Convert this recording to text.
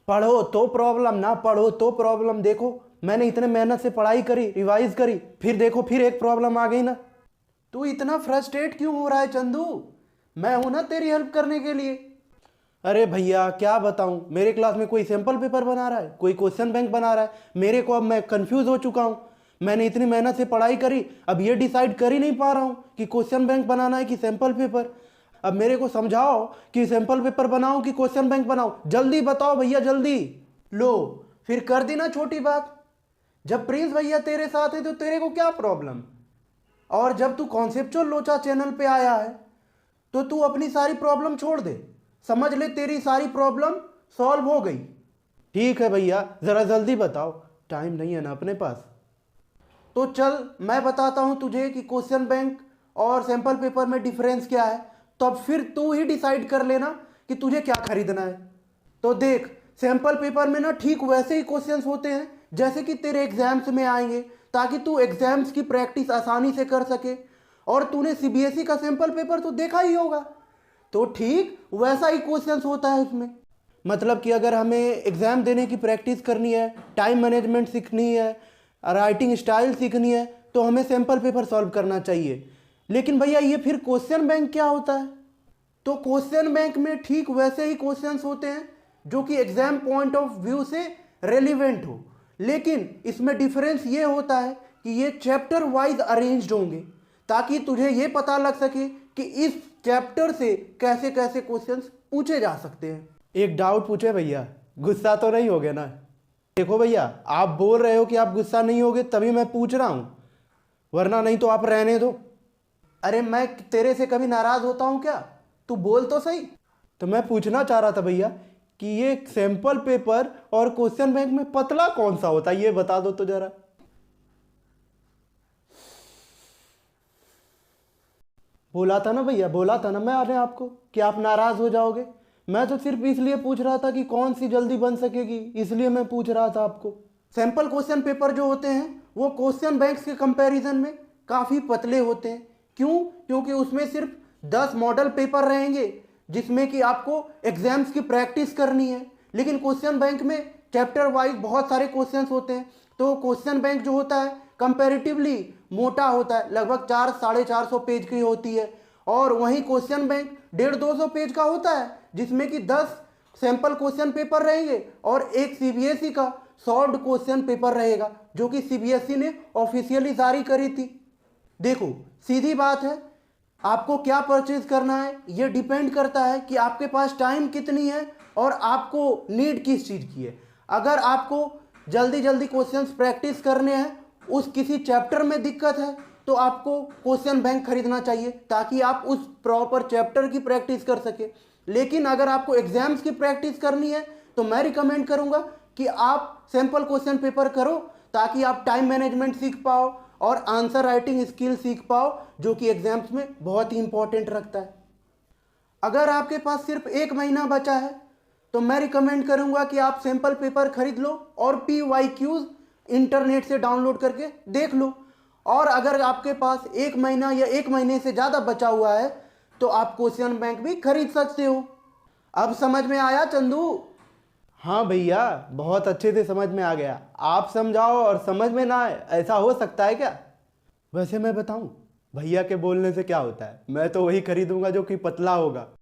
पढ़ो तो प्रॉब्लम, ना पढ़ो तो प्रॉब्लम। देखो मैंने इतने मेहनत से पढ़ाई करी, रिवाइज करी, फिर देखो फिर एक प्रॉब्लम आ गई ना। तू इतना फ्रस्ट्रेट क्यों हो रहा है चंदू? मैं हूं ना तेरी हेल्प करने के लिए। अरे भैया क्या बताऊं, मेरे क्लास में कोई सैंपल पेपर बना रहा है, कोई क्वेश्चन बैंक बना रहा है। मेरे को अब मैं कंफ्यूज हो चुका हूं। मैंने इतनी मेहनत से पढ़ाई करी, अब ये डिसाइड कर ही नहीं पा रहा हूं कि क्वेश्चन बैंक बनाना है कि सैंपल पेपर। अब मेरे को समझाओ कि सैंपल पेपर बनाऊं कि क्वेश्चन बैंक बनाऊं, जल्दी बताओ भैया जल्दी। लो, फिर कर दी ना छोटी बात। जब प्रिंस भैया तेरे साथ है तो तेरे को क्या प्रॉब्लम? और जब तू कॉन्सेप्चुअल लोचा चैनल पे आया है तो तू अपनी सारी प्रॉब्लम छोड़ दे। समझ ले तेरी सारी प्रॉब्लम सॉल्व हो गई। ठीक है भैया, जरा जल्दी बताओ, टाइम नहीं है ना अपने पास। तो चल मैं बताता हूं तुझे कि क्वेश्चन बैंक और सैंपल पेपर में डिफरेंस क्या है। तब फिर तू ही डिसाइड कर लेना कि तुझे क्या खरीदना है। तो देख, सैंपल पेपर में ना ठीक वैसे ही क्वेश्चंस होते हैं जैसे कि तेरे एग्जाम्स में आएंगे, ताकि तू एग्जाम्स की प्रैक्टिस आसानी से कर सके। और तूने सीबीएसई का सैंपल पेपर तो देखा ही होगा, तो ठीक वैसा ही क्वेश्चंस होता है उसमें। मतलब कि अगर हमें एग्जाम देने की प्रैक्टिस करनी है, टाइम मैनेजमेंट सीखनी है, राइटिंग स्टाइल सीखनी है, तो हमें सैंपल पेपर सॉल्व करना चाहिए। लेकिन भैया ये फिर क्वेश्चन बैंक क्या होता है? तो क्वेश्चन बैंक में ठीक वैसे ही क्वेश्चंस होते हैं जो कि एग्जाम पॉइंट ऑफ व्यू से रेलिवेंट हो, लेकिन इसमें डिफरेंस ये होता है कि ये चैप्टर वाइज अरेंज्ड होंगे, ताकि तुझे ये पता लग सके कि इस चैप्टर से कैसे कैसे क्वेश्चंस पूछे जा सकते हैं। एक डाउट पूछे भैया, गुस्सा तो नहीं होगे ना? देखो भैया, आप बोल रहे हो कि आप गुस्सा नहीं होगे तभी मैं पूछ रहा हूं, वरना नहीं तो आप रहने दो। अरे मैं तेरे से कभी नाराज होता हूं क्या? तू बोल तो सही। तो मैं पूछना चाह रहा था भैया कि ये सैंपल पेपर और क्वेश्चन बैंक में पतला कौन सा होता है, ये बता दो तो जरा। बोला था ना भैया, बोला था ना मैंने आपको कि आप नाराज हो जाओगे। मैं तो सिर्फ इसलिए पूछ रहा था कि कौन सी जल्दी बन सकेगी, इसलिए मैं पूछ रहा था आपको। सैंपल क्वेश्चन पेपर जो होते हैं वो क्वेश्चन बैंक्स के कंपैरिजन में काफ़ी पतले होते हैं। क्यों? क्योंकि उसमें सिर्फ 10 मॉडल पेपर रहेंगे जिसमें कि आपको एग्जाम्स की प्रैक्टिस करनी है। लेकिन क्वेश्चन बैंक में चैप्टर वाइज बहुत सारे क्वेश्चंस होते हैं, तो क्वेश्चन बैंक जो होता है कंपैरेटिवली मोटा होता है, लगभग 400-450 पेज की होती है। और वहीं क्वेश्चन बैंक 150-200 पेज का होता है, जिसमें कि 10 सैंपल क्वेश्चन पेपर रहेंगे और एक सीबीएसई का सॉल्व्ड क्वेश्चन पेपर रहेगा, जो कि सीबीएसई ने ऑफिशियली जारी करी थी। देखो सीधी बात है, आपको क्या परचेज करना है ये डिपेंड करता है कि आपके पास टाइम कितनी है और आपको नीड किस चीज़ की है। अगर आपको जल्दी जल्दी क्वेश्चंस प्रैक्टिस करने हैं, उस किसी चैप्टर में दिक्कत है, तो आपको क्वेश्चन बैंक खरीदना चाहिए ताकि आप उस प्रॉपर चैप्टर की प्रैक्टिस कर सके। लेकिन अगर आपको एग्जाम्स की प्रैक्टिस करनी है तो मैं रिकमेंड करूंगा कि आप सैंपल क्वेश्चन पेपर करो, ताकि आप टाइम मैनेजमेंट सीख पाओ और आंसर राइटिंग स्किल सीख पाओ, जो कि एग्जाम्स में बहुत ही इंपॉर्टेंट रखता है। अगर आपके पास सिर्फ 1 महीना बचा है तो मैं रिकमेंड करूंगा कि आप सैंपल पेपर खरीद लो और PYQs इंटरनेट से डाउनलोड करके देख लो। और अगर आपके पास 1 महीना या 1 महीने से ज़्यादा बचा हुआ है तो आप क्वेश्चन बैंक भी खरीद सकते हो। अब समझ में आया चंदू? हाँ भैया, बहुत अच्छे से समझ में आ गया। आप समझाओ और समझ में ना आए, ऐसा हो सकता है क्या? वैसे मैं बताऊं, भैया के बोलने से क्या होता है, मैं तो वही खरीदूंगा जो कि पतला होगा।